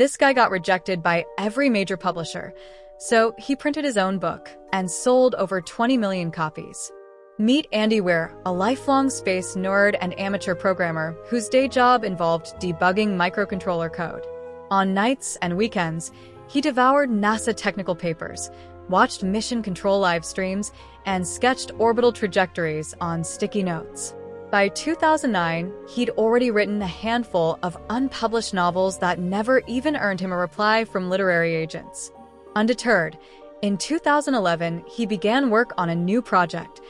This guy got rejected by every major publisher, so he printed his own book and sold over 20 million copies. Meet Andy Weir, a lifelong space nerd and amateur programmer whose day job involved debugging microcontroller code. On nights and weekends, he devoured NASA technical papers, watched mission control live streams, and sketched orbital trajectories on sticky notes. By 2009, he'd already written a handful of unpublished novels that never even earned him a reply from literary agents. Undeterred, in 2011, he began work on a new project,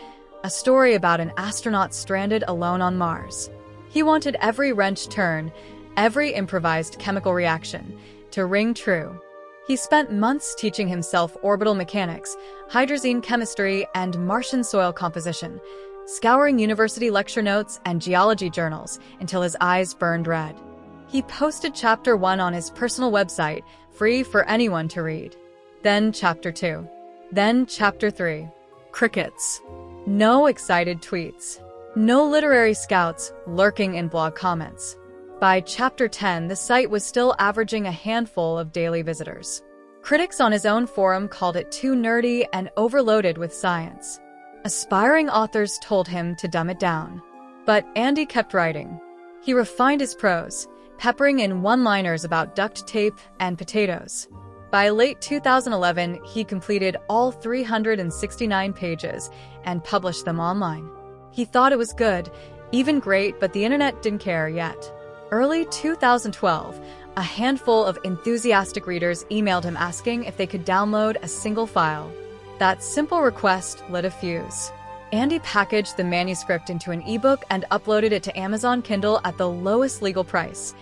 a story about an astronaut stranded alone on Mars. He wanted every wrench turn, every improvised chemical reaction, to ring true. He spent months teaching himself orbital mechanics, hydrazine chemistry, and Martian soil composition, scouring university lecture notes and geology journals until his eyes burned red. He posted Chapter 1 on his personal website, free for anyone to read. Then Chapter 2. Then Chapter 3. Crickets. No excited tweets. No literary scouts lurking in blog comments. By Chapter 10, the site was still averaging a handful of daily visitors. Critics on his own forum called it too nerdy and overloaded with science. Aspiring authors told him to dumb it down. But Andy kept writing. He refined his prose, peppering in one-liners about duct tape and potatoes. By late 2011, he completed all 369 pages and published them online. He thought it was good, even great, but the internet didn't care yet. Early 2012, a handful of enthusiastic readers emailed him asking if they could download a single file. That simple request lit a fuse. Andy packaged the manuscript into an ebook and uploaded it to Amazon Kindle at the lowest legal price,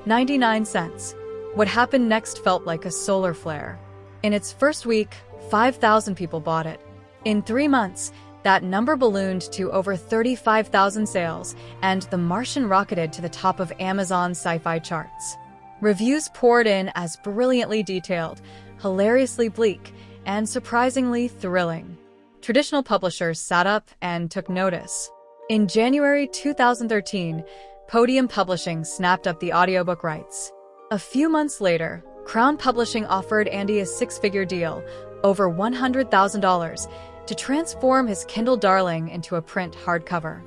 99 cents. What happened next felt like a solar flare. In its first week, 5,000 people bought it. In 3 months, that number ballooned to over 35,000 sales, and The Martian rocketed to the top of Amazon's sci-fi charts. Reviews poured in as brilliantly detailed, hilariously bleak, and surprisingly thrilling. Traditional publishers sat up and took notice. In January 2013, Podium Publishing snapped up the audiobook rights. A few months later, Crown Publishing offered Andy a 6-figure deal, over $100,000, to transform his Kindle darling into a print hardcover.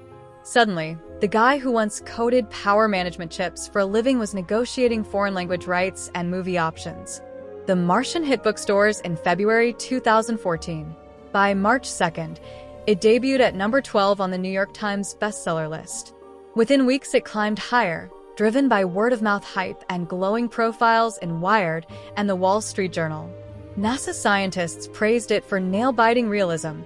Suddenly, the guy who once coded power management chips for a living was negotiating foreign language rights and movie options. The Martian hit bookstores in February 2014. By March 2nd, it debuted at number 12 on the New York Times bestseller list. Within weeks, it climbed higher, driven by word-of-mouth hype and glowing profiles in Wired and the Wall Street Journal. NASA scientists praised it for nail-biting realism,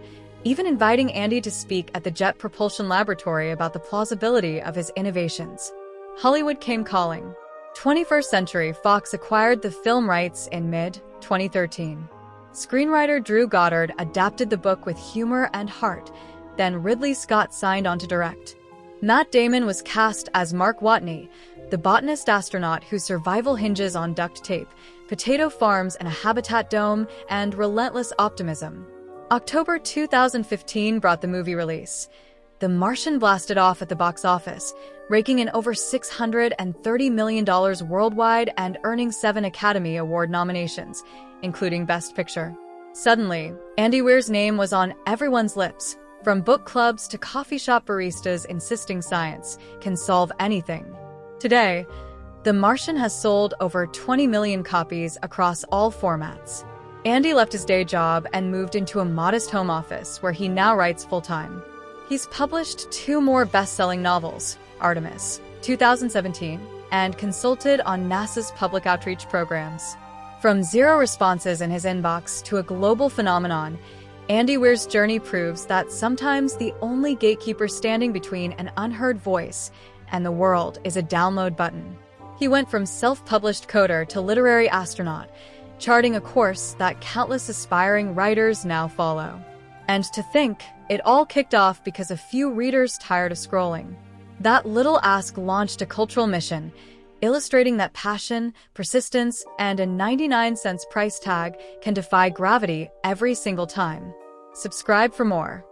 even inviting Andy to speak at the Jet Propulsion Laboratory about the plausibility of his innovations. Hollywood came calling. 21st Century Fox acquired the film rights in mid-2013. Screenwriter Drew Goddard adapted the book with humor and heart, then Ridley Scott signed on to direct. Matt Damon was cast as Mark Watney, the botanist astronaut whose survival hinges on duct tape, potato farms and a habitat dome, and relentless optimism. October 2015 brought the movie release. The Martian blasted off at the box office, raking in over $630 million worldwide and earning 7 Academy Award nominations, including Best Picture. Suddenly, Andy Weir's name was on everyone's lips, from book clubs to coffee shop baristas insisting science can solve anything. Today, The Martian has sold over 20 million copies across all formats. Andy left his day job and moved into a modest home office where he now writes full-time. He's published 2 more best-selling novels, Artemis, 2017, and consulted on NASA's public outreach programs. From 0 responses in his inbox to a global phenomenon, Andy Weir's journey proves that sometimes the only gatekeeper standing between an unheard voice and the world is a download button. He went from self-published coder to literary astronaut, charting a course that countless aspiring writers now follow. And to think, it all kicked off because a few readers tired of scrolling. That little ask launched a cultural mission, illustrating that passion, persistence, and a 99 cents price tag can defy gravity every single time. Subscribe for more.